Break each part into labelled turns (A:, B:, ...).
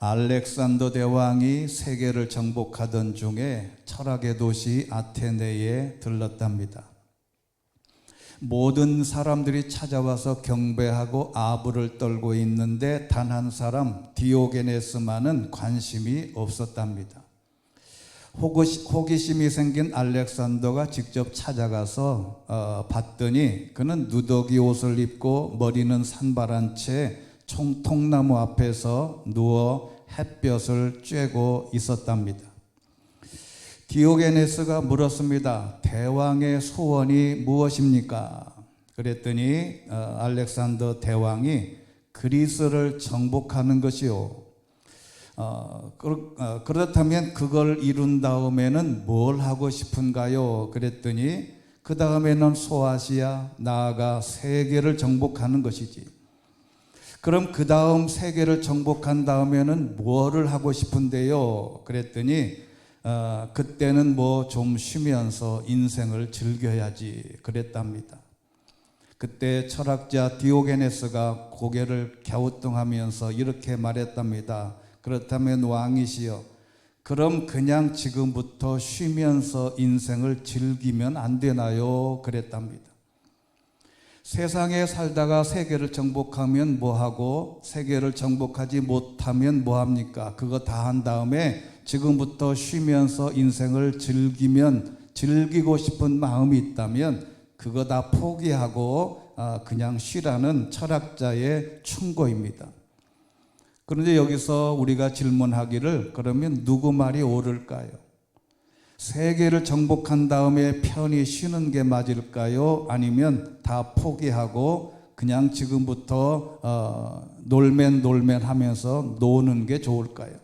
A: 알렉산더 대왕이 세계를 정복하던 중에 철학의 도시 아테네에 들렀답니다. 모든 사람들이 찾아와서 경배하고 아부를 떨고 있는데 단 한 사람 디오게네스만은 관심이 없었답니다. 호기심이 생긴 알렉산더가 직접 찾아가서 봤더니 그는 누더기 옷을 입고 머리는 산발한 채 통나무 앞에서 누워 햇볕을 쬐고 있었답니다. 디오게네스가 물었습니다. 대왕의 소원이 무엇입니까? 그랬더니 알렉산더 대왕이 그리스를 정복하는 것이요. 그렇다면 그걸 이룬 다음에는 뭘 하고 싶은가요? 그랬더니 그 다음에는 소아시아, 나아가 세계를 정복하는 것이지. 그럼 그 다음 세계를 정복한 다음에는 뭐를 하고 싶은데요? 그랬더니 그때는 뭐 좀 쉬면서 인생을 즐겨야지 그랬답니다. 그때 철학자 디오게네스가 고개를 갸우뚱하면서 이렇게 말했답니다. 그렇다면 왕이시여, 그럼 그냥 지금부터 쉬면서 인생을 즐기면 안 되나요? 그랬답니다. 세상에 살다가 세계를 정복하면 뭐하고 세계를 정복하지 못하면 뭐합니까? 그거 다 한 다음에 지금부터 쉬면서 인생을 즐기고 싶은 마음이 있다면 그거 다 포기하고 그냥 쉬라는 철학자의 충고입니다. 그런데 여기서 우리가 질문하기를, 그러면 누구 말이 옳을까요? 세계를 정복한 다음에 편히 쉬는 게 맞을까요? 아니면 다 포기하고 그냥 지금부터 놀면 하면서 노는 게 좋을까요?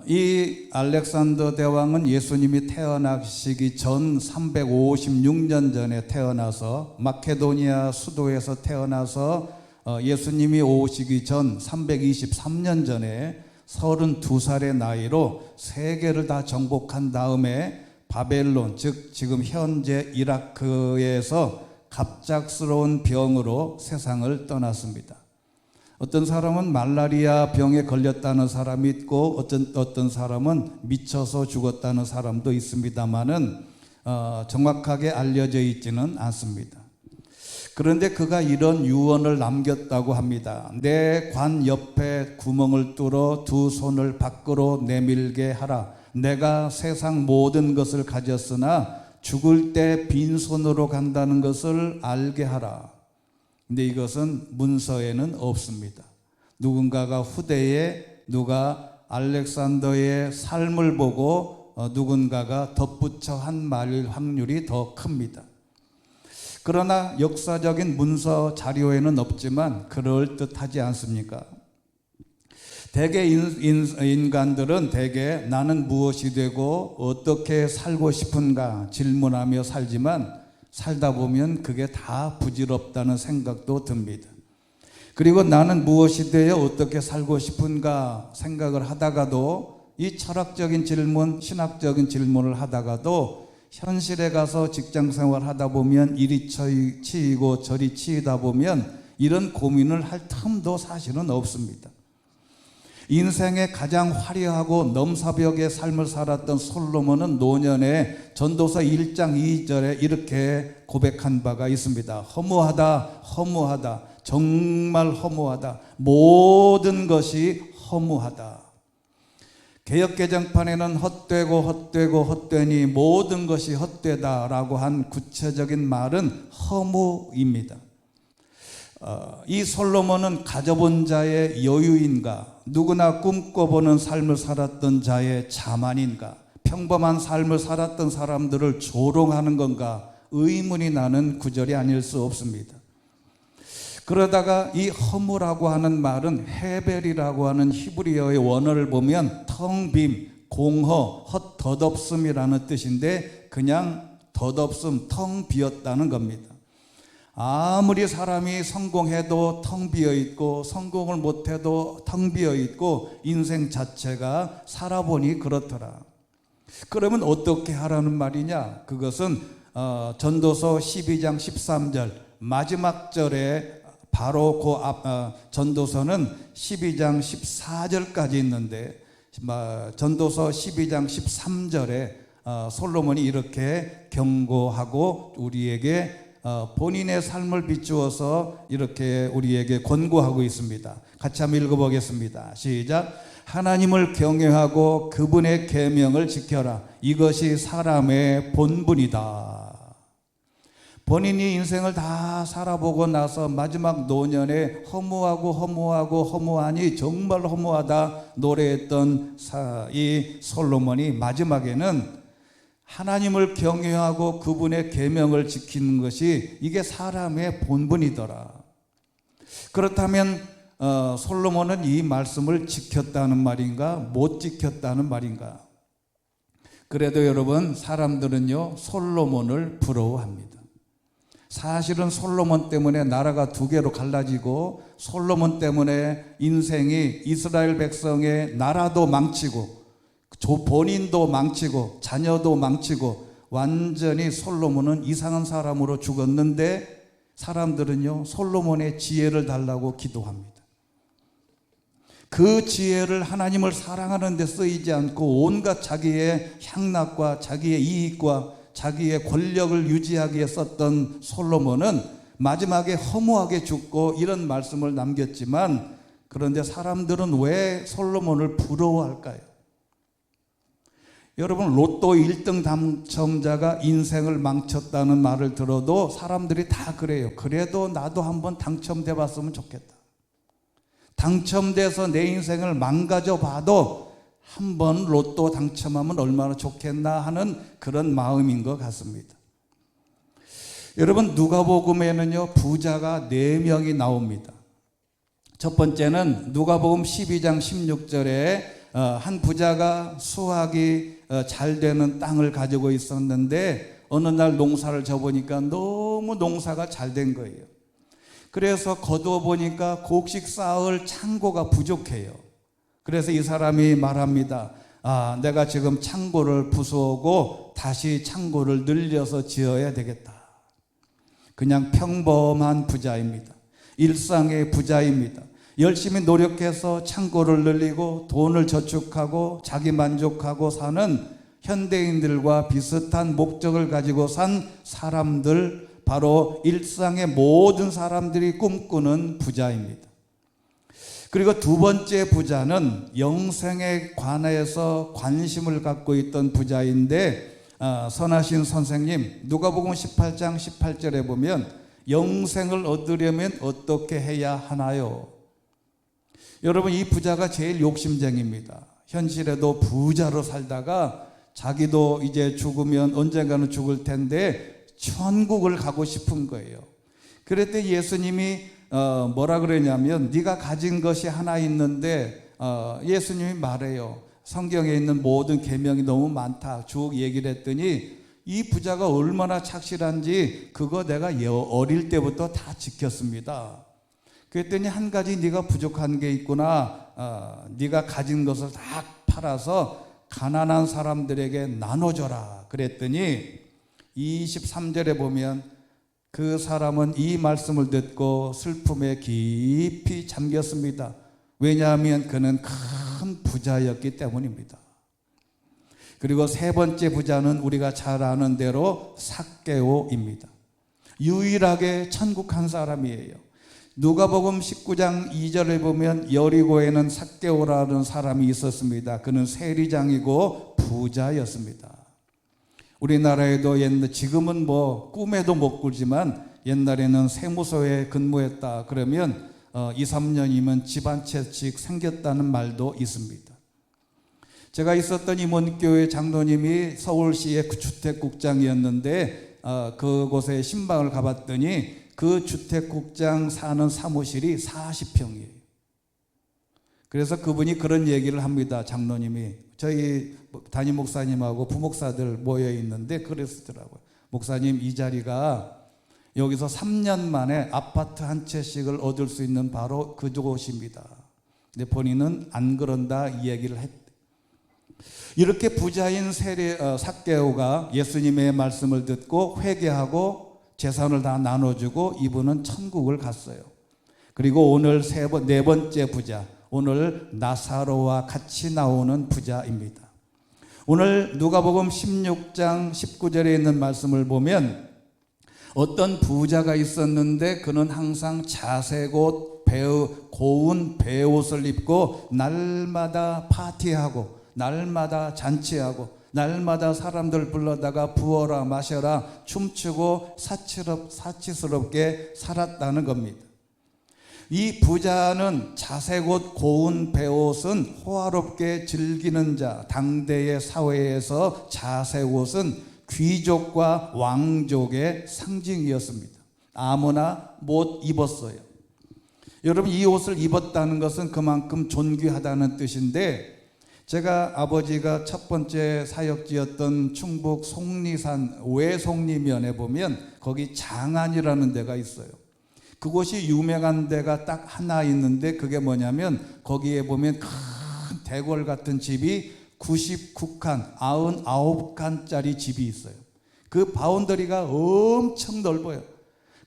A: 이 알렉산더 대왕은 예수님이 태어나시기 전 356년 전에 태어나서 마케도니아 수도에서 태어나서 예수님이 오시기 전 323년 전에 32살의 나이로 세계를 다 정복한 다음에 바벨론, 즉 지금 현재 이라크에서 갑작스러운 병으로 세상을 떠났습니다. 어떤 사람은 말라리아 병에 걸렸다는 사람이 있고 어떤 사람은 미쳐서 죽었다는 사람도 있습니다만은 정확하게 알려져 있지는 않습니다. 그런데 그가 이런 유언을 남겼다고 합니다. 내 관 옆에 구멍을 뚫어 두 손을 밖으로 내밀게 하라. 내가 세상 모든 것을 가졌으나 죽을 때 빈손으로 간다는 것을 알게 하라. 근데 이것은 문서에는 없습니다. 누군가가 후대에 누가 알렉산더의 삶을 보고 누군가가 덧붙여 한 말일 확률이 더 큽니다. 그러나 역사적인 문서 자료에는 없지만 그럴듯하지 않습니까? 대개 인간들은 대개 나는 무엇이 되고 어떻게 살고 싶은가 질문하며 살지만 살다 보면 그게 다 부질없다는 생각도 듭니다. 그리고 나는 무엇이 되어 어떻게 살고 싶은가 생각을 하다가도 이 철학적인 질문, 신학적인 질문을 하다가도 현실에 가서 직장생활 하다 보면 이리 치이고 저리 치이다 보면 이런 고민을 할 틈도 사실은 없습니다. 인생의 가장 화려하고 넘사벽의 삶을 살았던 솔로몬은 노년에 전도서 1장 2절에 이렇게 고백한 바가 있습니다. 허무하다, 정말 허무하다, 모든 것이 허무하다. 개역개정판에는 헛되니 모든 것이 헛되다라고 한 구체적인 말은 허무입니다. 이 솔로몬은 가져본 자의 여유인가, 누구나 꿈꿔보는 삶을 살았던 자의 자만인가, 평범한 삶을 살았던 사람들을 조롱하는 건가 의문이 나는 구절이 아닐 수 없습니다. 그러다가 이 허무라고 하는 말은 헤벨이라고 하는 히브리어의 원어를 보면 텅 빔, 공허, 덧없음이라는 뜻인데 그냥 덧없음, 텅 비었다는 겁니다. 아무리 사람이 성공해도 텅 비어 있고 성공을 못해도 텅 비어 있고 인생 자체가 살아보니 그렇더라. 그러면 어떻게 하라는 말이냐? 그것은 전도서 12장 13절 마지막 절에 바로 그 전도서는 12장 14절까지 있는데 전도서 12장 13절에 솔로몬이 이렇게 경고하고 우리에게 본인의 삶을 비추어서 이렇게 우리에게 권고하고 있습니다. 같이 한번 읽어보겠습니다. 시작. 하나님을 경외하고 그분의 계명을 지켜라. 이것이 사람의 본분이다. 본인이 인생을 다 살아보고 나서 마지막 노년에 허무하니 정말 허무하다 노래했던 이 솔로몬이 마지막에는 하나님을 경외하고 그분의 계명을 지키는 것이 이게 사람의 본분이더라. 그렇다면 솔로몬은 이 말씀을 지켰다는 말인가 못 지켰다는 말인가? 그래도 여러분, 사람들은요 솔로몬을 부러워합니다. 사실은 솔로몬 때문에 나라가 두 개로 갈라지고, 솔로몬 때문에 인생이 이스라엘 백성의 나라도 망치고 본인도 망치고 자녀도 망치고 완전히 솔로몬은 이상한 사람으로 죽었는데, 사람들은요 솔로몬의 지혜를 달라고 기도합니다. 그 지혜를 하나님을 사랑하는 데 쓰이지 않고 온갖 자기의 향락과 자기의 이익과 자기의 권력을 유지하기 위해 썼던 솔로몬은 마지막에 허무하게 죽고 이런 말씀을 남겼지만, 그런데 사람들은 왜 솔로몬을 부러워할까요? 여러분, 로또 1등 당첨자가 인생을 망쳤다는 말을 들어도 사람들이 다 그래요. 그래도 나도 한번 당첨돼 봤으면 좋겠다. 당첨돼서 내 인생을 망가져 봐도 한번 로또 당첨하면 얼마나 좋겠나 하는 그런 마음인 것 같습니다. 여러분, 누가복음에는요 부자가 4명이 나옵니다. 첫 번째는 누가복음 12장 16절에 한 부자가 수확이 잘 되는 땅을 가지고 있었는데 어느 날 농사를 져보니까 너무 농사가 잘 된 거예요. 그래서 거두어 보니까 곡식 쌓을 창고가 부족해요. 그래서 이 사람이 말합니다. 내가 지금 창고를 부수고 다시 창고를 늘려서 지어야 되겠다. 그냥 평범한 부자입니다. 일상의 부자입니다. 열심히 노력해서 창고를 늘리고 돈을 저축하고 자기 만족하고 사는 현대인들과 비슷한 목적을 가지고 산 사람들, 바로 일상의 모든 사람들이 꿈꾸는 부자입니다. 그리고 두 번째 부자는 영생에 관해서 관심을 갖고 있던 부자인데, 선하신 선생님, 누가복음 18장 18절에 보면 영생을 얻으려면 어떻게 해야 하나요? 여러분, 이 부자가 제일 욕심쟁입니다. 현실에도 부자로 살다가 자기도 이제 죽으면 언젠가는 죽을 텐데 천국을 가고 싶은 거예요. 그랬더니 예수님이 뭐라 그러냐면, 네가 가진 것이 하나 있는데, 예수님이 말해요. 성경에 있는 모든 계명이 너무 많다 쭉 얘기를 했더니, 이 부자가 얼마나 착실한지 그거 내가 어릴 때부터 다 지켰습니다. 그랬더니 한 가지 네가 부족한 게 있구나. 네가 가진 것을 다 팔아서 가난한 사람들에게 나눠줘라. 그랬더니 23절에 보면 그 사람은 이 말씀을 듣고 슬픔에 깊이 잠겼습니다. 왜냐하면 그는 큰 부자였기 때문입니다. 그리고 세 번째 부자는 우리가 잘 아는 대로 삭개오입니다. 유일하게 천국 간 사람이에요. 누가복음 19장 2절에 보면 여리고에는 삭개오라는 사람이 있었습니다. 그는 세리장이고 부자였습니다. 우리나라에도 지금은 뭐 꿈에도 못 꿀지만 옛날에는 세무서에 근무했다 그러면 2, 3년이면 집 한 채씩 생겼다는 말도 있습니다. 제가 있었던 임원교회 장로님이 서울시의 주택국장이었는데 그곳에 신방을 가봤더니 그 주택국장 사는 사무실이 40평이에요. 그래서 그분이 그런 얘기를 합니다. 장로님이 저희 담임 목사님하고 부목사들 모여 있는데 그랬더라고요. 목사님, 이 자리가 여기서 3년 만에 아파트 한 채씩을 얻을 수 있는 바로 그곳입니다. 근데 본인은 안 그런다 이 얘기를 했대. 이렇게 부자인 삭개오가 예수님의 말씀을 듣고 회개하고 재산을 다 나눠주고 이분은 천국을 갔어요. 그리고 오늘 네 번째 부자, 오늘 나사로와 같이 나오는 부자입니다. 오늘 누가복음 16장 19절에 있는 말씀을 보면 어떤 부자가 있었는데 그는 항상 자색 고운 베옷을 입고 날마다 파티하고 날마다 잔치하고 날마다 사람들 불러다가 부어라 마셔라 춤추고 사치스럽게 살았다는 겁니다. 이 부자는 자색옷 고운 베옷은 호화롭게 즐기는 자, 당대의 사회에서 자색옷은 귀족과 왕족의 상징이었습니다. 아무나 못 입었어요. 여러분, 이 옷을 입었다는 것은 그만큼 존귀하다는 뜻인데, 제가 아버지가 첫 번째 사역지였던 충북 속리산 외속리면에 보면 거기 장안이라는 데가 있어요. 그곳이 유명한 데가 딱 하나 있는데 그게 뭐냐면 거기에 보면 큰 대궐 같은 집이 99칸, 99칸짜리 집이 있어요. 그 바운더리가 엄청 넓어요.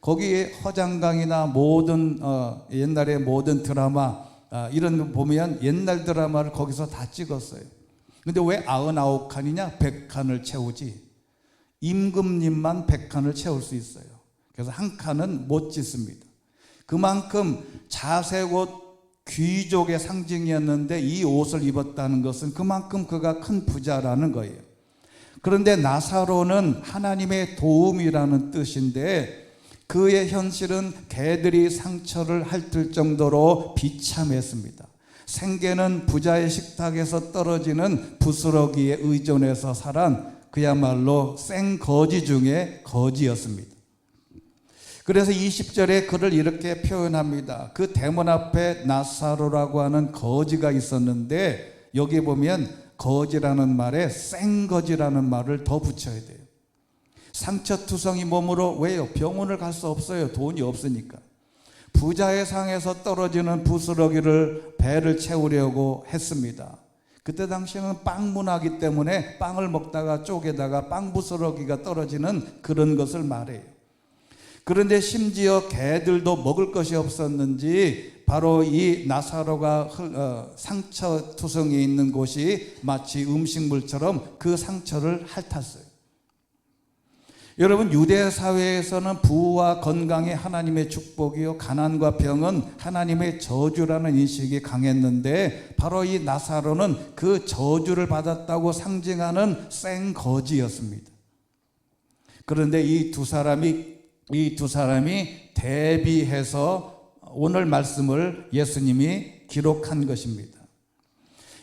A: 거기에 허장강이나 모든 옛날에 모든 드라마 이런 거 보면 옛날 드라마를 거기서 다 찍었어요. 근데 왜 99칸이냐? 100칸을 채우지. 임금님만 100칸을 채울 수 있어요. 그래서 한 칸은 못 짓습니다. 그만큼 자색옷 귀족의 상징이었는데 이 옷을 입었다는 것은 그만큼 그가 큰 부자라는 거예요. 그런데 나사로는 하나님의 도움이라는 뜻인데 그의 현실은 개들이 상처를 핥을 정도로 비참했습니다. 생계는 부자의 식탁에서 떨어지는 부스러기에 의존해서 살한 그야말로 생거지 중에 거지였습니다. 그래서 20절에 그를 이렇게 표현합니다. 그 대문 앞에 나사로라고 하는 거지가 있었는데 여기 보면 거지라는 말에 생거지라는 말을 더 붙여야 돼요. 상처투성이 몸으로 왜요? 병원을 갈 수 없어요. 돈이 없으니까. 부자의 상에서 떨어지는 부스러기를 배를 채우려고 했습니다. 그때 당시에는 빵 문화이기 때문에 빵을 먹다가 쪽에다가 빵 부스러기가 떨어지는 그런 것을 말해요. 그런데 심지어 개들도 먹을 것이 없었는지 바로 이 나사로가 상처투성이 있는 곳이 마치 음식물처럼 그 상처를 핥았어요. 여러분, 유대 사회에서는 부와 건강이 하나님의 축복이요 가난과 병은 하나님의 저주라는 인식이 강했는데 바로 이 나사로는 그 저주를 받았다고 상징하는 생거지였습니다. 그런데 이 두 사람이 대비해서 오늘 말씀을 예수님이 기록한 것입니다.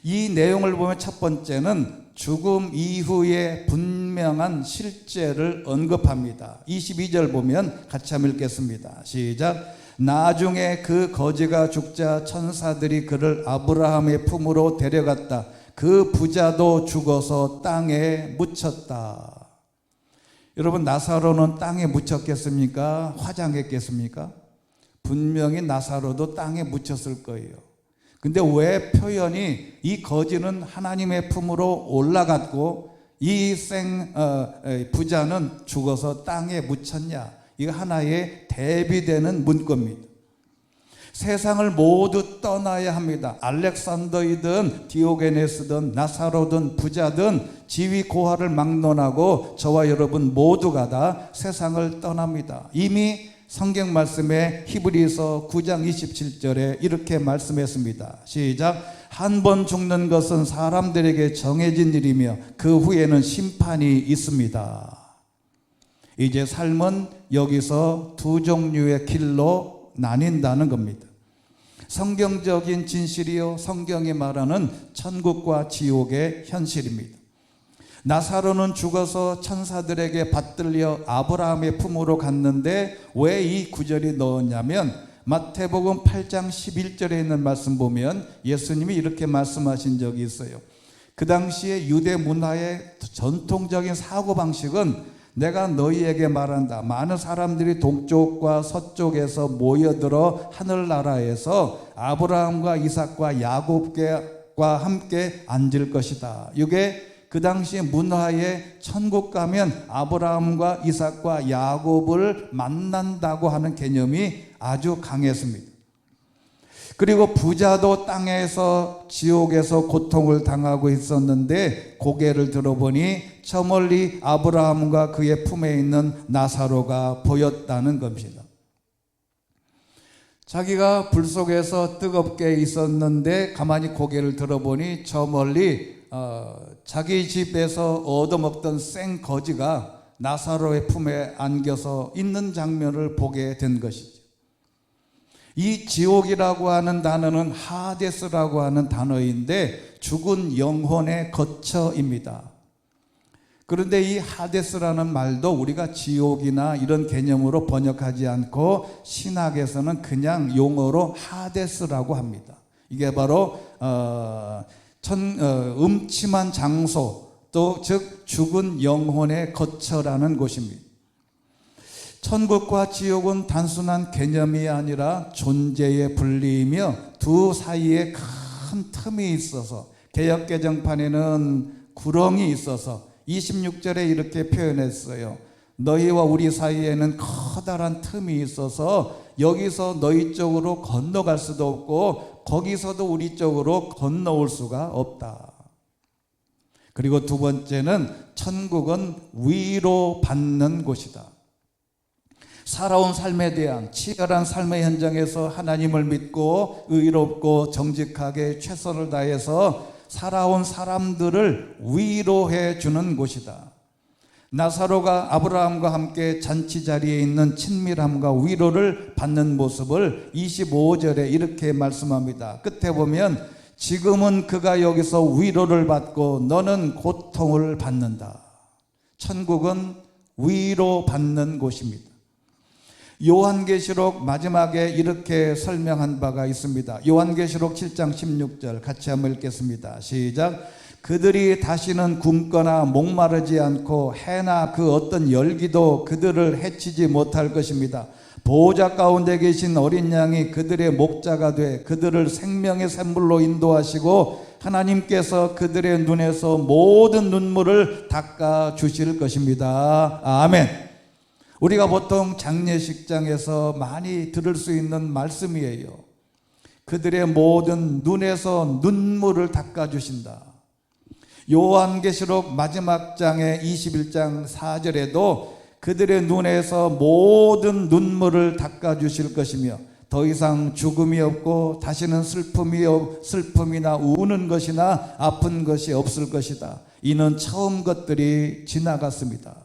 A: 이 내용을 보면 첫 번째는 죽음 이후의 분명한 실제를 언급합니다. 22절 보면 같이 한번 읽겠습니다. 시작. 나중에 그 거지가 죽자 천사들이 그를 아브라함의 품으로 데려갔다. 그 부자도 죽어서 땅에 묻혔다. 여러분, 나사로는 땅에 묻혔겠습니까? 화장했겠습니까? 분명히 나사로도 땅에 묻혔을 거예요. 근데 왜 표현이 이 거지는 하나님의 품으로 올라갔고 이 부자는 죽어서 땅에 묻혔냐? 이거 하나의 대비되는 문구입니다. 세상을 모두 떠나야 합니다. 알렉산더이든 디오게네스든 나사로든 부자든 지위 고하를 막론하고 저와 여러분 모두가 다 세상을 떠납니다. 이미 성경 말씀에 히브리서 9장 27절에 이렇게 말씀했습니다. 시작. 한 번 죽는 것은 사람들에게 정해진 일이며 그 후에는 심판이 있습니다. 이제 삶은 여기서 두 종류의 길로 나뉜다는 겁니다. 성경적인 진실이요 성경이 말하는 천국과 지옥의 현실입니다. 나사로는 죽어서 천사들에게 받들려 아브라함의 품으로 갔는데 왜 이 구절이 넣었냐면 마태복음 8장 11절에 있는 말씀 보면 예수님이 이렇게 말씀하신 적이 있어요. 그 당시에 유대 문화의 전통적인 사고방식은 내가 너희에게 말한다. 많은 사람들이 동쪽과 서쪽에서 모여들어 하늘나라에서 아브라함과 이삭과 야곱과 함께 앉을 것이다. 이게 그 당시 문화에 천국 가면 아브라함과 이삭과 야곱을 만난다고 하는 개념이 아주 강했습니다. 그리고 부자도 땅에서 지옥에서 고통을 당하고 있었는데 고개를 들어보니 저 멀리 아브라함과 그의 품에 있는 나사로가 보였다는 겁니다. 자기가 불 속에서 뜨겁게 있었는데 가만히 고개를 들어보니 저 멀리 자기 집에서 얻어먹던 생거지가 나사로의 품에 안겨서 있는 장면을 보게 된 것이죠. 이 지옥이라고 하는 단어는 하데스라고 하는 단어인데 죽은 영혼의 거처입니다. 그런데 이 하데스라는 말도 우리가 지옥이나 이런 개념으로 번역하지 않고 신학에서는 그냥 용어로 하데스라고 합니다. 이게 바로 음침한 장소, 또 즉 죽은 영혼의 거처라는 곳입니다. 천국과 지옥은 단순한 개념이 아니라 존재의 분리이며 두 사이에 큰 틈이 있어서 개역개정판에는 구렁이 있어서 26절에 이렇게 표현했어요. 너희와 우리 사이에는 커다란 틈이 있어서 여기서 너희 쪽으로 건너갈 수도 없고 거기서도 우리 쪽으로 건너올 수가 없다. 그리고 두 번째는 천국은 위로 받는 곳이다. 살아온 삶에 대한 치열한 삶의 현장에서 하나님을 믿고 의롭고 정직하게 최선을 다해서 살아온 사람들을 위로해 주는 곳이다. 나사로가 아브라함과 함께 잔치 자리에 있는 친밀함과 위로를 받는 모습을 25절에 이렇게 말씀합니다. 끝에 보면 지금은 그가 여기서 위로를 받고 너는 고통을 받는다. 천국은 위로받는 곳입니다. 요한계시록 마지막에 이렇게 설명한 바가 있습니다. 요한계시록 7장 16절 같이 한번 읽겠습니다. 시작. 그들이 다시는 굶거나 목마르지 않고 해나 그 어떤 열기도 그들을 해치지 못할 것입니다. 보호자 가운데 계신 어린 양이 그들의 목자가 돼 그들을 생명의 샘물로 인도하시고 하나님께서 그들의 눈에서 모든 눈물을 닦아 주실 것입니다. 아멘. 우리가 보통 장례식장에서 많이 들을 수 있는 말씀이에요. 그들의 모든 눈에서 눈물을 닦아주신다. 요한계시록 마지막 장의 21장 4절에도 그들의 눈에서 모든 눈물을 닦아주실 것이며 더 이상 죽음이 없고 다시는 슬픔이나 우는 것이나 아픈 것이 없을 것이다. 이는 처음 것들이 지나갔습니다.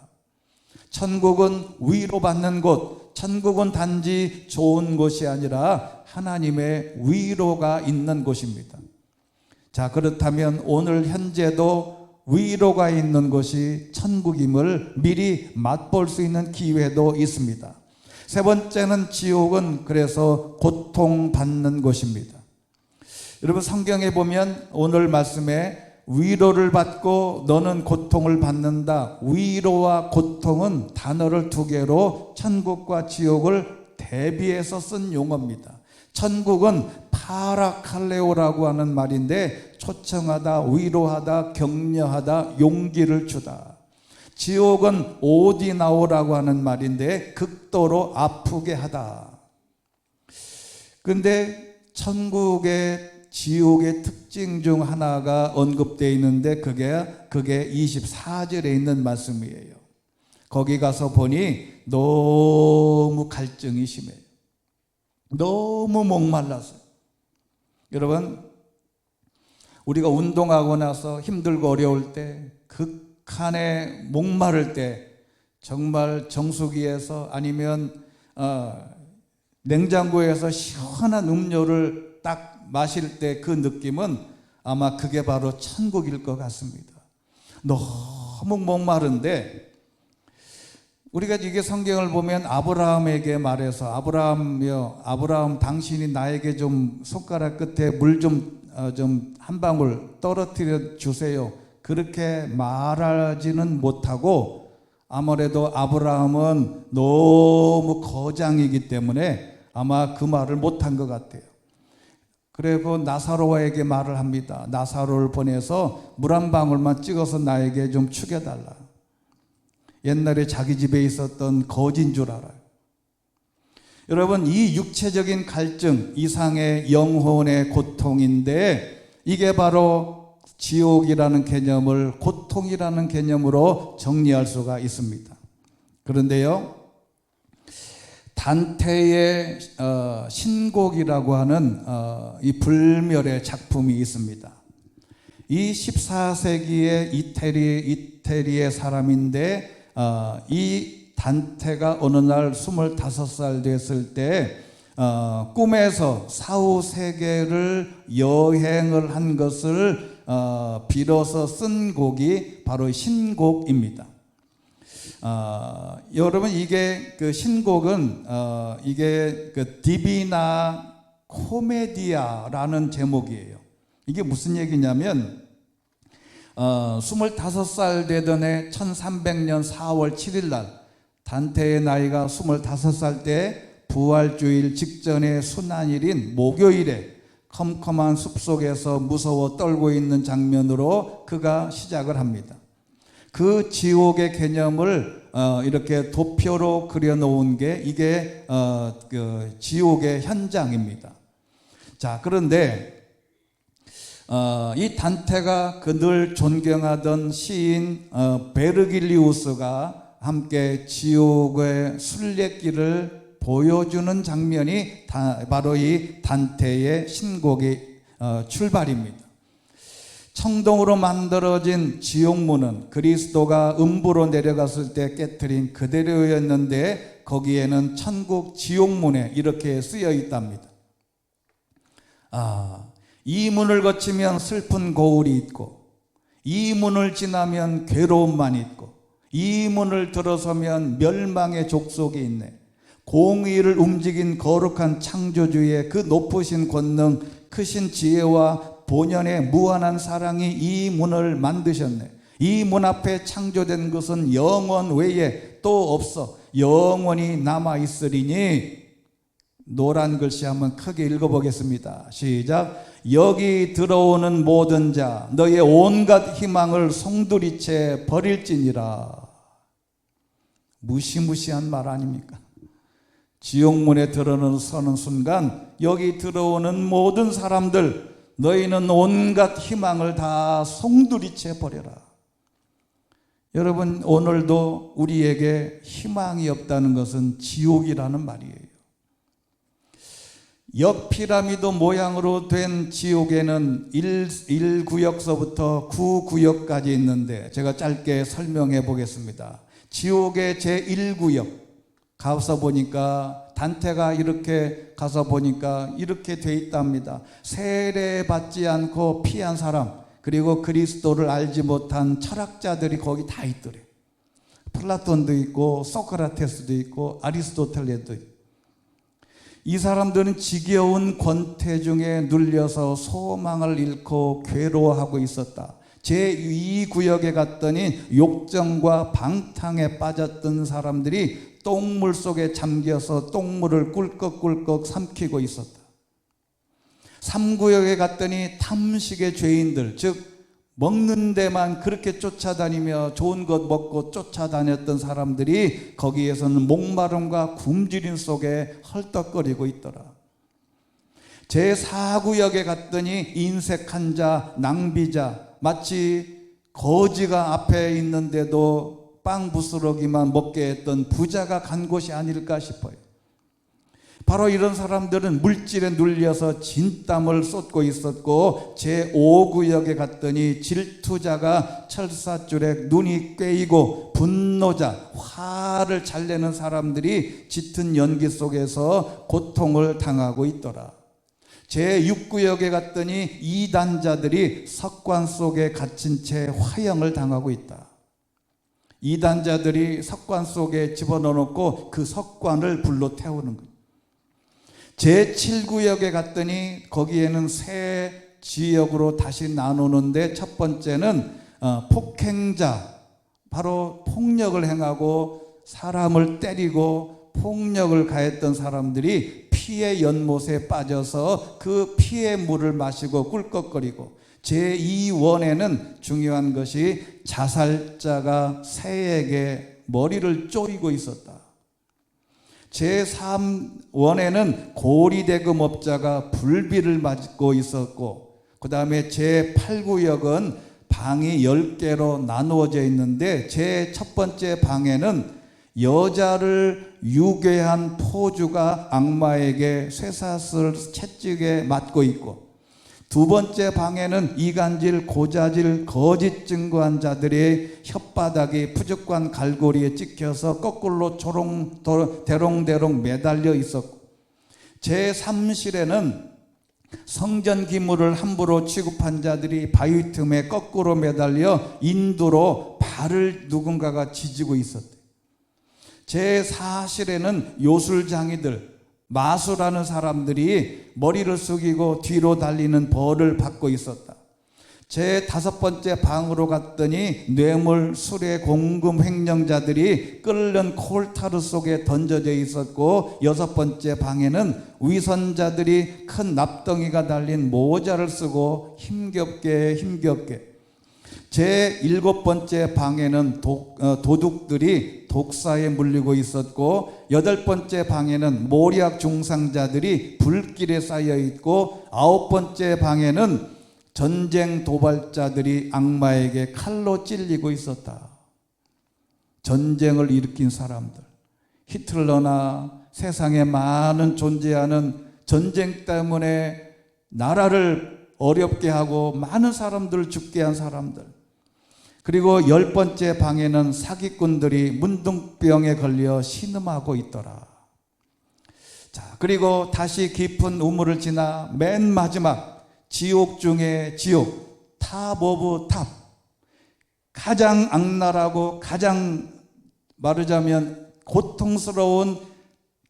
A: 천국은 위로받는 곳, 천국은 단지 좋은 곳이 아니라 하나님의 위로가 있는 곳입니다. 자, 그렇다면 오늘 현재도 위로가 있는 곳이 천국임을 미리 맛볼 수 있는 기회도 있습니다. 세 번째는 지옥은 그래서 고통받는 곳입니다. 여러분 성경에 보면 오늘 말씀에 위로를 받고 너는 고통을 받는다. 위로와 고통은 단어를 두 개로 천국과 지옥을 대비해서 쓴 용어입니다. 천국은 파라칼레오라고 하는 말인데 초청하다, 위로하다, 격려하다, 용기를 주다. 지옥은 오디나오라고 하는 말인데 극도로 아프게 하다. 그런데 천국의 지옥의 특징 중 하나가 언급되어 있는데 그게 24절에 있는 말씀이에요. 거기 가서 보니 너무 갈증이 심해요. 너무 목말라서. 여러분, 우리가 운동하고 나서 힘들고 어려울 때, 극한에 목마를 때 정말 정수기에서 아니면 냉장고에서 시원한 음료를 딱 마실 때 그 느낌은 아마 그게 바로 천국일 것 같습니다. 너무 목마른데 우리가 이게 성경을 보면 아브라함에게 말해서 아브라함 당신이 나에게 좀 손가락 끝에 물 좀 한 방울 떨어뜨려 주세요. 그렇게 말하지는 못하고 아무래도 아브라함은 너무 거장이기 때문에 아마 그 말을 못한 것 같아요. 그리고 나사로에게 말을 합니다. 나사로를 보내서 물 한 방울만 찍어서 나에게 좀 축여달라. 옛날에 자기 집에 있었던 거지인 줄 알아요. 여러분, 이 육체적인 갈증, 이상의 영혼의 고통인데 이게 바로 지옥이라는 개념을 고통이라는 개념으로 정리할 수가 있습니다. 그런데요, 단테의 신곡이라고 하는 이 불멸의 작품이 있습니다. 이 14세기의 이태리의 사람인데 이 단테가 어느 날 25살 됐을 때 꿈에서 사후 세계를 여행을 한 것을 빌어서 쓴 곡이 바로 신곡입니다. 여러분, 이게 그 신곡은 이게 그 디비나 코메디아라는 제목이에요. 이게 무슨 얘기냐면 25살 되던 해 1300년 4월 7일 날 단테의 나이가 25살 때 부활주일 직전의 순환일인 목요일에 컴컴한 숲속에서 무서워 떨고 있는 장면으로 그가 시작을 합니다. 그 지옥의 개념을 이렇게 도표로 그려놓은 게 이게 그 지옥의 현장입니다. 자, 그런데 이 단테가 늘 존경하던 시인 베르길리우스가 함께 지옥의 순례길을 보여주는 장면이 바로 이 단테의 신곡의 출발입니다. 청동으로 만들어진 지옥문은 그리스도가 음부로 내려갔을 때 깨트린 그대로였는데 거기에는 천국 지옥문에 이렇게 쓰여 있답니다. 이 문을 거치면 슬픈 고울이 있고, 이 문을 지나면 괴로움만 있고, 이 문을 들어서면 멸망의 족속이 있네. 공의를 움직인 거룩한 창조주의 그 높으신 권능, 크신 지혜와 본연의 무한한 사랑이 이 문을 만드셨네. 이 문 앞에 창조된 것은 영원 외에 또 없어. 영원히 남아있으리니. 노란 글씨 한번 크게 읽어보겠습니다. 시작. 여기 들어오는 모든 자 너의 온갖 희망을 송두리째 버릴지니라. 무시무시한 말 아닙니까? 지옥문에 서는 순간 여기 들어오는 모든 사람들 너희는 온갖 희망을 다 송두리째 버려라. 여러분, 오늘도 우리에게 희망이 없다는 것은 지옥이라는 말이에요. 역피라미드 모양으로 된 지옥에는 1구역서부터 9구역까지 있는데 제가 짧게 설명해 보겠습니다. 지옥의 제1구역 가서 보니까 단테가 이렇게 가서 보니까 이렇게 돼 있답니다. 세례받지 않고 피한 사람, 그리고 그리스도를 알지 못한 철학자들이 거기 다 있더래. 플라톤도 있고 소크라테스도 있고 아리스토텔레도 있고. 이 사람들은 지겨운 권태중에 눌려서 소망을 잃고 괴로워하고 있었다. 제2구역에 갔더니 욕정과 방탕에 빠졌던 사람들이 똥물 속에 잠겨서 똥물을 꿀꺽꿀꺽 삼키고 있었다. 3구역에 갔더니 탐식의 죄인들, 즉 먹는 데만 그렇게 쫓아다니며 좋은 것 먹고 쫓아다녔던 사람들이 거기에서는 목마름과 굶주림 속에 헐떡거리고 있더라. 제4구역에 갔더니 인색한 자, 낭비자, 마치 거지가 앞에 있는데도 빵 부스러기만 먹게 했던 부자가 간 곳이 아닐까 싶어요. 바로 이런 사람들은 물질에 눌려서 진땀을 쏟고 있었고, 제5구역에 갔더니 질투자가 철사줄에 눈이 꿰이고 분노자, 화를 잘 내는 사람들이 짙은 연기 속에서 고통을 당하고 있더라. 제6구역에 갔더니 이단자들이 석관 속에 갇힌 채 화형을 당하고 있다. 이단자들이 석관 속에 집어넣어놓고 그 석관을 불로 태우는 거예요. 제7구역에 갔더니 거기에는 세 지역으로 다시 나누는데, 첫 번째는 폭행자, 바로 폭력을 행하고 사람을 때리고 폭력을 가했던 사람들이 피의 연못에 빠져서 그 피의 물을 마시고 꿀꺽거리고, 제2원에는 중요한 것이 자살자가 새에게 머리를 쪼이고 있었다. 제3원에는 고리대금업자가 불비를 맞고 있었고, 그 다음에 제8구역은 방이 10개로 나누어져 있는데 제1 번째 방에는 여자를 유괴한 포주가 악마에게 쇠사슬 채찍에 맞고 있고, 두 번째 방에는 이간질, 고자질, 거짓 증거한 자들의 혓바닥이 푸죽관 갈고리에 찍혀서 거꾸로 대롱대롱 매달려 있었고, 제3실에는 성전 기물을 함부로 취급한 자들이 바위 틈에 거꾸로 매달려 인두로 발을 누군가가 지지고 있었대요. 제4실에는 요술장이들, 마술하는 사람들이 머리를 숙이고 뒤로 달리는 벌을 받고 있었다. 제5 번째 방으로 갔더니 뇌물, 술의 공금 횡령자들이 끓는 콜타르 속에 던져져 있었고, 6 번째 방에는 위선자들이 큰 납덩이가 달린 모자를 쓰고 힘겹게 제7 번째 방에는 도둑들이 독사에 물리고 있었고, 8 번째 방에는 모략 중상자들이 불길에 쌓여 있고, 9 번째 방에는 전쟁 도발자들이 악마에게 칼로 찔리고 있었다. 전쟁을 일으킨 사람들, 히틀러나 세상에 많은 존재하는 전쟁 때문에 나라를 어렵게 하고 많은 사람들을 죽게 한 사람들, 그리고 10 번째 방에는 사기꾼들이 문둥병에 걸려 신음하고 있더라. 자, 그리고 다시 깊은 우물을 지나 맨 마지막 지옥 중에 지옥, 탑 오브 탑, 가장 악랄하고 가장 말하자면 고통스러운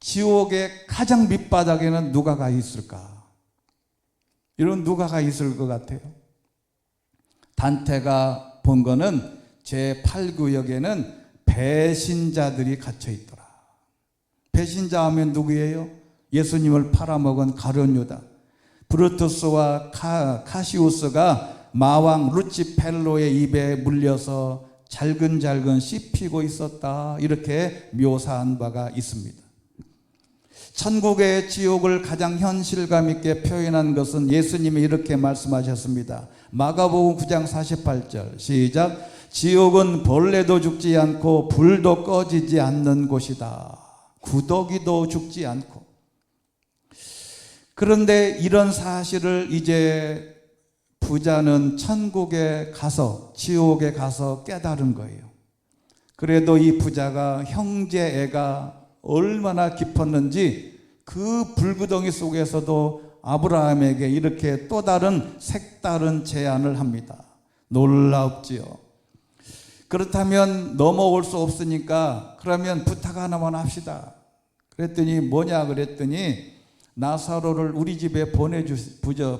A: 지옥의 가장 밑바닥에는 누가 가 있을까? 이런 누가 가 있을 것 같아요? 단테가 본 거는 제8구역에는 배신자들이 갇혀 있더라. 배신자 하면 누구예요? 예수님을 팔아먹은 가룟 유다, 브루투스와 카시우스가 마왕 루치펠로의 입에 물려서 잘근잘근 씹히고 있었다. 이렇게 묘사한 바가 있습니다. 천국의 지옥을 가장 현실감 있게 표현한 것은 예수님이 이렇게 말씀하셨습니다. 마가복음 9장 48절 시작. 지옥은 벌레도 죽지 않고 불도 꺼지지 않는 곳이다. 구더기도 죽지 않고. 그런데 이런 사실을 이제 부자는 천국에 가서, 지옥에 가서 깨달은 거예요. 그래도 이 부자가 형제 애가 얼마나 깊었는지 그 불구덩이 속에서도 아브라함에게 이렇게 또 다른 색다른 제안을 합니다. 놀랍지요. 그렇다면 넘어올 수 없으니까 그러면 부탁 하나만 합시다. 그랬더니 뭐냐 그랬더니 나사로를 우리 집에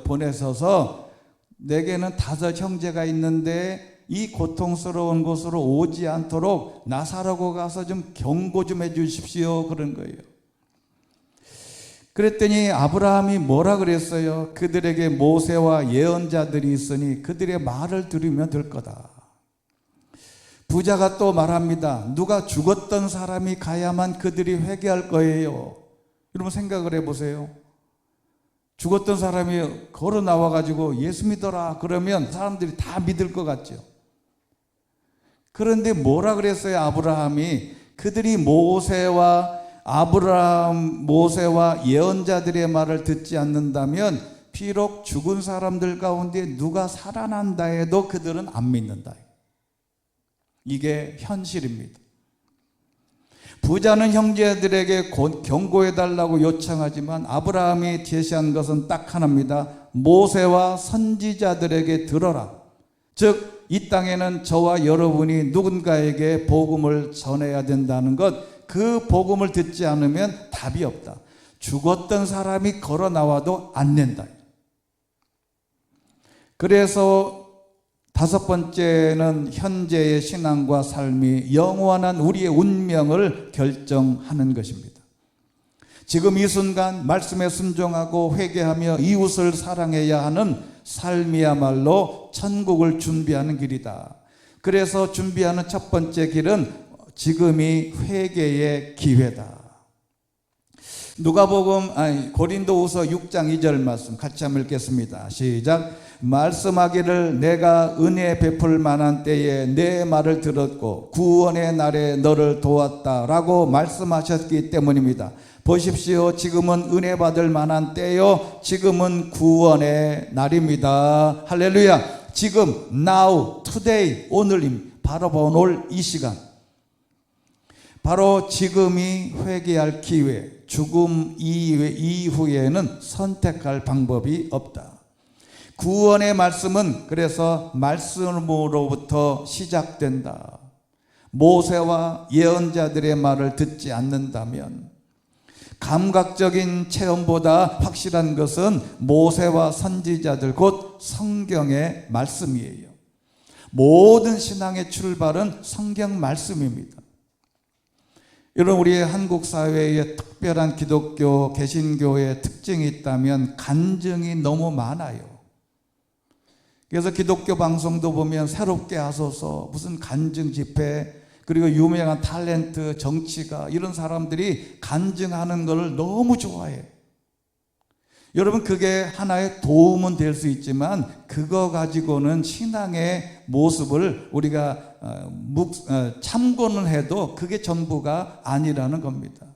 A: 보내셔서 내게는 5 형제가 있는데 이 고통스러운 곳으로 오지 않도록 나사로가 가서 좀 경고 좀 해 주십시오. 그런 거예요. 그랬더니 아브라함이 뭐라 그랬어요? 그들에게 모세와 예언자들이 있으니 그들의 말을 들으면 될 거다. 부자가 또 말합니다. 누가 죽었던 사람이 가야만 그들이 회개할 거예요. 여러분 생각을 해보세요. 죽었던 사람이 걸어 나와가지고 예수 믿어라 그러면 사람들이 다 믿을 것 같죠. 그런데 뭐라 그랬어요? 아브라함이 그들이 모세와 예언자들의 말을 듣지 않는다면 비록 죽은 사람들 가운데 누가 살아난다 해도 그들은 안 믿는다. 이게 현실입니다. 부자는 형제들에게 경고해달라고 요청하지만 아브라함이 제시한 것은 딱 하나입니다. 모세와 선지자들에게 들어라. 즉 이 땅에는 저와 여러분이 누군가에게 복음을 전해야 된다는 것, 그 복음을 듣지 않으면 답이 없다. 죽었던 사람이 걸어 나와도 안 된다. 그래서 5 번째는 현재의 신앙과 삶이 영원한 우리의 운명을 결정하는 것입니다. 지금 이 순간 말씀에 순종하고 회개하며 이웃을 사랑해야 하는 삶이야말로 천국을 준비하는 길이다. 그래서 준비하는 첫 번째 길은 지금이 회개의 기회다. 고린도후서 6장 2절 말씀 같이 한번 읽겠습니다. 시작. 말씀하기를 내가 은혜 베풀 만한 때에 내 말을 들었고 구원의 날에 너를 도왔다라고 말씀하셨기 때문입니다. 보십시오. 지금은 은혜 받을 만한 때요. 지금은 구원의 날입니다. 할렐루야. 지금 now, today, 오늘입니다. 바로 오늘 이 시간. 바로 지금이 회개할 기회. 죽음 이후에는 선택할 방법이 없다. 구원의 말씀은 그래서 말씀으로부터 시작된다. 모세와 예언자들의 말을 듣지 않는다면, 감각적인 체험보다 확실한 것은 모세와 선지자들 곧 성경의 말씀이에요. 모든 신앙의 출발은 성경 말씀입니다. 여러분, 우리의 한국 사회에 특별한 기독교 개신교의 특징이 있다면 간증이 너무 많아요. 그래서 기독교 방송도 보면 새롭게 하소서, 무슨 간증 집회, 그리고 유명한 탤런트, 정치가, 이런 사람들이 간증하는 것을 너무 좋아해요. 여러분, 그게 하나의 도움은 될 수 있지만 그거 가지고는 신앙의 모습을 우리가 참고는 해도 그게 전부가 아니라는 겁니다.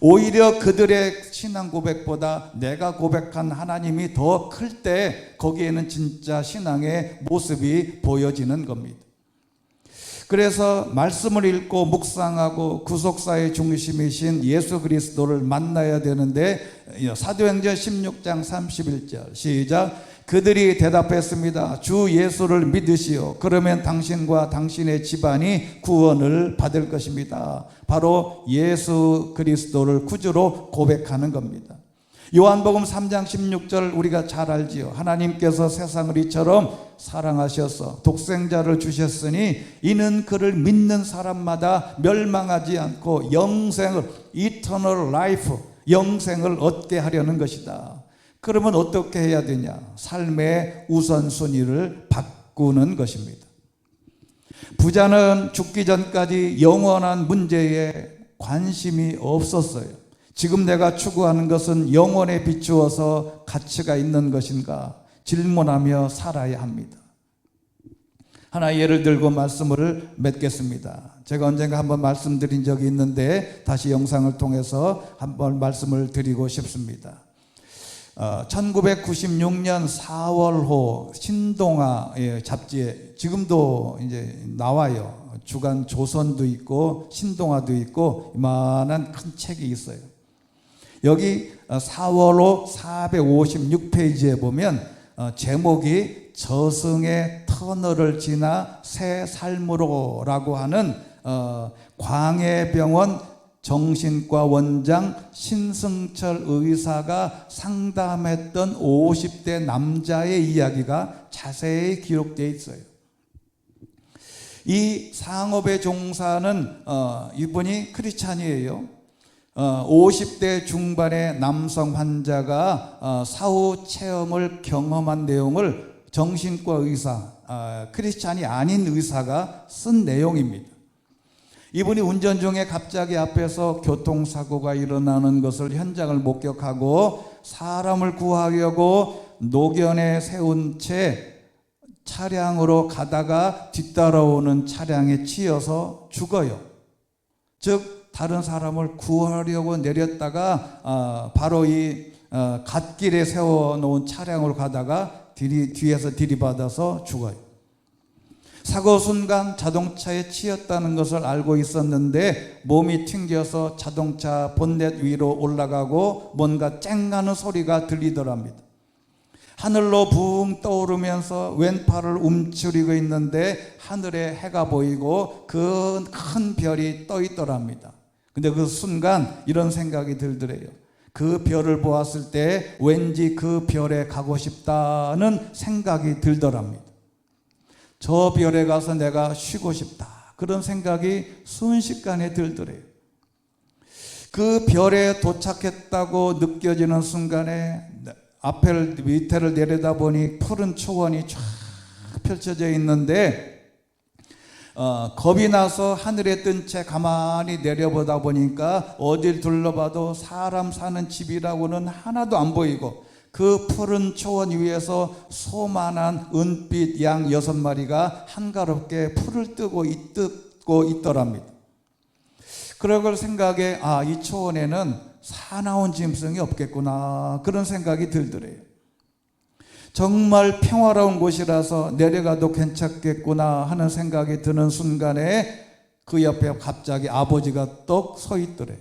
A: 오히려 그들의 신앙 고백보다 내가 고백한 하나님이 더 클 때 거기에는 진짜 신앙의 모습이 보여지는 겁니다. 그래서 말씀을 읽고 묵상하고 구속사의 중심이신 예수 그리스도를 만나야 되는데, 사도행전 16장 31절 시작. 그들이 대답했습니다. 주 예수를 믿으시오. 그러면 당신과 당신의 집안이 구원을 받을 것입니다. 바로 예수 그리스도를 구주로 고백하는 겁니다. 요한복음 3장 16절 우리가 잘 알지요. 하나님께서 세상을 이처럼 사랑하셔서 독생자를 주셨으니 이는 그를 믿는 사람마다 멸망하지 않고 영생을, eternal life, 영생을 얻게 하려는 것이다. 그러면 어떻게 해야 되냐? 삶의 우선순위를 바꾸는 것입니다. 부자는 죽기 전까지 영원한 문제에 관심이 없었어요. 지금 내가 추구하는 것은 영혼에 비추어서 가치가 있는 것인가 질문하며 살아야 합니다. 하나 예를 들고 말씀을 맺겠습니다. 제가 언젠가 한번 말씀드린 적이 있는데 다시 영상을 통해서 한번 말씀을 드리고 싶습니다. 1996년 4월호 신동아 잡지에 지금도 이제 나와요. 주간 조선도 있고 신동아도 있고 이만한 큰 책이 있어요. 여기 4월호 456페이지에 보면 제목이 저승의 터널을 지나 새 삶으로 라고 하는 광해병원 정신과 원장 신승철 의사가 상담했던 50대 남자의 이야기가 자세히 기록되어 있어요. 이 상업에 종사하는 이분이 크리스찬이에요. 50대 중반의 남성 환자가 사후 체험을 경험한 내용을 정신과 의사, 크리스찬이 아닌 의사가 쓴 내용입니다. 이분이 운전 중에 갑자기 앞에서 교통사고가 일어나는 것을 현장을 목격하고 사람을 구하려고 노견에 세운 채 차량으로 가다가 뒤따라오는 차량에 치여서 죽어요. 즉 다른 사람을 구하려고 내렸다가 바로 이 갓길에 세워놓은 차량으로 가다가 뒤에서 들이받아서 죽어요. 사고 순간 자동차에 치였다는 것을 알고 있었는데 몸이 튕겨서 자동차 본넷 위로 올라가고 뭔가 쨍하는 소리가 들리더랍니다. 하늘로 붕 떠오르면서 왼팔을 움츠리고 있는데 하늘에 해가 보이고 그 큰 별이 떠 있더랍니다. 근데 그 순간 이런 생각이 들더래요. 그 별을 보았을 때 왠지 그 별에 가고 싶다는 생각이 들더랍니다. 저 별에 가서 내가 쉬고 싶다. 그런 생각이 순식간에 들더래요. 그 별에 도착했다고 느껴지는 순간에 앞을 밑에를 내려다보니 푸른 초원이 쫙 펼쳐져 있는데 겁이 나서 하늘에 뜬 채 가만히 내려보다 보니까 어딜 둘러봐도 사람 사는 집이라고는 하나도 안 보이고 그 푸른 초원 위에서 소만한 은빛 양 6마리가 한가롭게 풀을 뜨고 있더랍니다. 그걸 생각에 이 초원에는 사나운 짐승이 없겠구나, 그런 생각이 들더래요. 정말 평화로운 곳이라서 내려가도 괜찮겠구나 하는 생각이 드는 순간에 그 옆에 갑자기 아버지가 떡 서 있더래.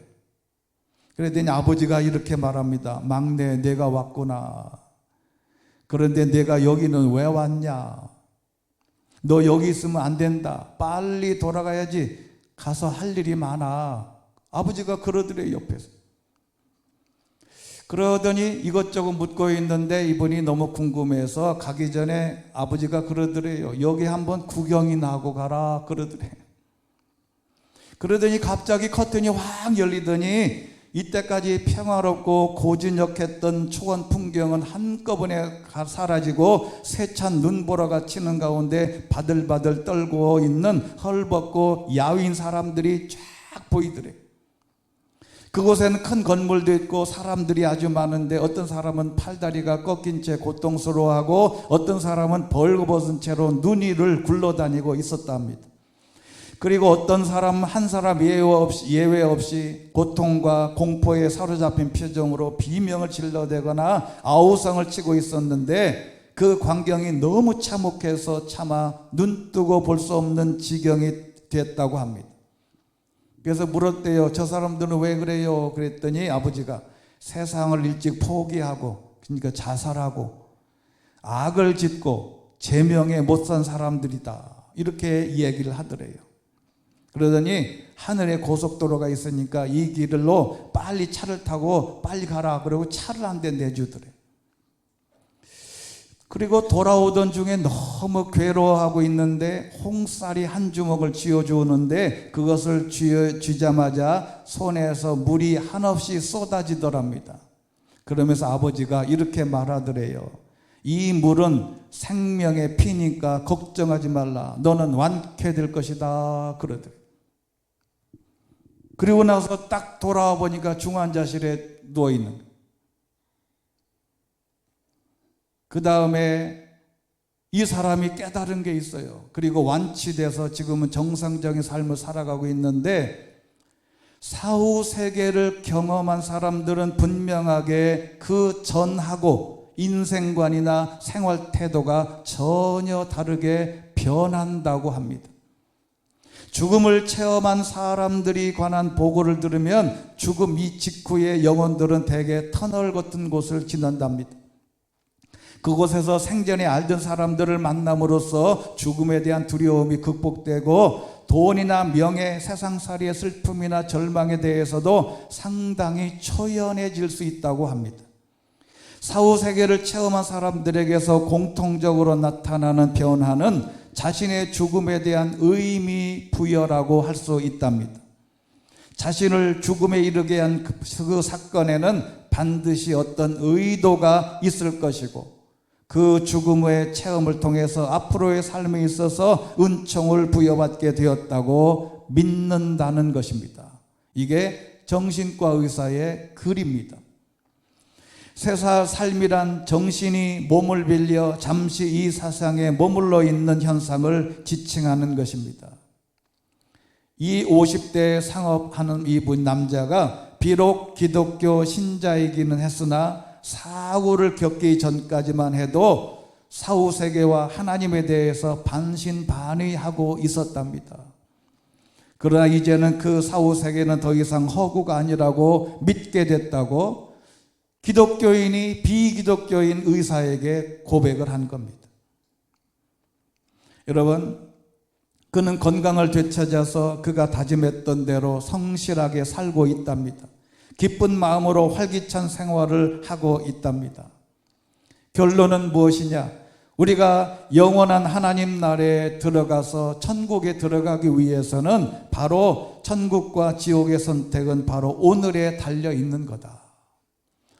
A: 그랬더니 아버지가 이렇게 말합니다. 막내, 내가 왔구나. 그런데 내가 여기는 왜 왔냐? 너 여기 있으면 안 된다. 빨리 돌아가야지. 가서 할 일이 많아. 아버지가 그러더래, 옆에서. 그러더니 이것저것 묻고 있는데 이분이 너무 궁금해서 가기 전에 아버지가 그러더래요. 여기 한번 구경이나 하고 가라, 그러더래. 그러더니 갑자기 커튼이 확 열리더니 이때까지 평화롭고 고즈넉했던 초원 풍경은 한꺼번에 사라지고 세찬 눈보라가 치는 가운데 바들바들 떨고 있는 헐벗고 야윈 사람들이 쫙 보이더래. 그곳에는 큰 건물도 있고 사람들이 아주 많은데 어떤 사람은 팔다리가 꺾인 채 고통스러워하고 어떤 사람은 벌거벗은 채로 눈 위를 굴러다니고 있었답니다. 그리고 어떤 사람 한 사람 예외 없이 고통과 공포에 사로잡힌 표정으로 비명을 질러대거나 아우성을 치고 있었는데 그 광경이 너무 참혹해서 차마 눈뜨고 볼 수 없는 지경이 됐다고 합니다. 그래서 물었대요. 저 사람들은 왜 그래요? 그랬더니 아버지가 세상을 일찍 포기하고, 그러니까 자살하고 악을 짓고 제명에 못 산 사람들이다, 이렇게 이야기를 하더래요. 그러더니 하늘에 고속도로가 있으니까 이 길로 빨리 차를 타고 빨리 가라, 그러고 차를 한 대 내주더래. 그리고 돌아오던 중에 너무 괴로워하고 있는데 홍쌀이 한 주먹을 쥐어주는데 그것을 쥐자마자 손에서 물이 한없이 쏟아지더랍니다. 그러면서 아버지가 이렇게 말하더래요. 이 물은 생명의 피니까 걱정하지 말라. 너는 완쾌될 것이다, 그러더래요. 그리고 나서 딱 돌아와 보니까 중환자실에 누워있는 거예요. 그 다음에 이 사람이 깨달은 게 있어요. 그리고 완치돼서 지금은 정상적인 삶을 살아가고 있는데 사후 세계를 경험한 사람들은 분명하게 그 전하고 인생관이나 생활 태도가 전혀 다르게 변한다고 합니다. 죽음을 체험한 사람들이 관한 보고를 들으면 죽음 이 직후의 영혼들은 대개 터널 같은 곳을 지난답니다. 그곳에서 생전에 알던 사람들을 만남으로써 죽음에 대한 두려움이 극복되고 돈이나 명예, 세상살이의 슬픔이나 절망에 대해서도 상당히 초연해질 수 있다고 합니다. 사후세계를 체험한 사람들에게서 공통적으로 나타나는 변화는 자신의 죽음에 대한 의미 부여라고 할 수 있답니다. 자신을 죽음에 이르게 한 그 사건에는 반드시 어떤 의도가 있을 것이고 그 죽음의 체험을 통해서 앞으로의 삶에 있어서 은총을 부여받게 되었다고 믿는다는 것입니다. 이게 정신과 의사의 글입니다. 세상 삶이란 정신이 몸을 빌려 잠시 이 세상에 머물러 있는 현상을 지칭하는 것입니다. 이 50대 상업하는 이분 남자가 비록 기독교 신자이기는 했으나 사고를 겪기 전까지만 해도 사후세계와 하나님에 대해서 반신반의하고 있었답니다. 그러나 이제는 그 사후세계는 더 이상 허구가 아니라고 믿게 됐다고 기독교인이 비기독교인 의사에게 고백을 한 겁니다. 여러분, 그는 건강을 되찾아서 그가 다짐했던 대로 성실하게 살고 있답니다. 기쁜 마음으로 활기찬 생활을 하고 있답니다. 결론은 무엇이냐? 우리가 영원한 하나님 나라에 들어가서 천국에 들어가기 위해서는 바로 천국과 지옥의 선택은 바로 오늘에 달려 있는 거다.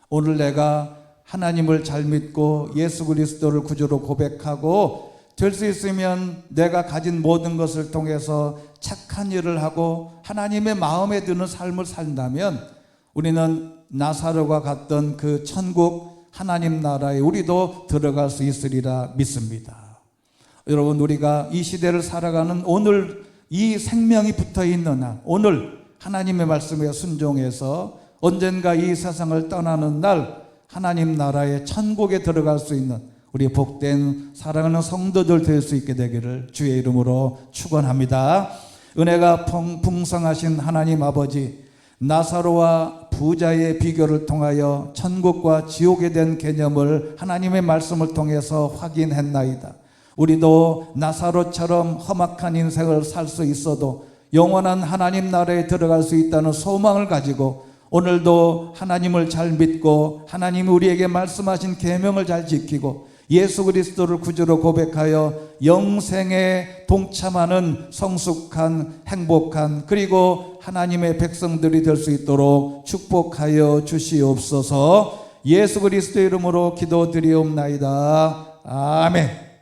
A: 오늘 내가 하나님을 잘 믿고 예수 그리스도를 구주로 고백하고 될 수 있으면 내가 가진 모든 것을 통해서 착한 일을 하고 하나님의 마음에 드는 삶을 산다면 우리는 나사로가 갔던 그 천국 하나님 나라에 우리도 들어갈 수 있으리라 믿습니다. 여러분, 우리가 이 시대를 살아가는 오늘 이 생명이 붙어 있는 날, 오늘 하나님의 말씀에 순종해서 언젠가 이 세상을 떠나는 날 하나님 나라의 천국에 들어갈 수 있는 우리 복된 사랑하는 성도들 될 수 있게 되기를 주의 이름으로 축원합니다. 은혜가 풍성하신 하나님 아버지, 나사로와 부자의 비교를 통하여 천국과 지옥에 대한 개념을 하나님의 말씀을 통해서 확인했나이다. 우리도 나사로처럼 험악한 인생을 살 수 있어도 영원한 하나님 나라에 들어갈 수 있다는 소망을 가지고 오늘도 하나님을 잘 믿고 하나님이 우리에게 말씀하신 계명을 잘 지키고 예수 그리스도를 구주로 고백하여 영생에 동참하는 성숙한 행복한 그리고 하나님의 백성들이 될 수 있도록 축복하여 주시옵소서. 예수 그리스도 이름으로 기도드리옵나이다. 아멘.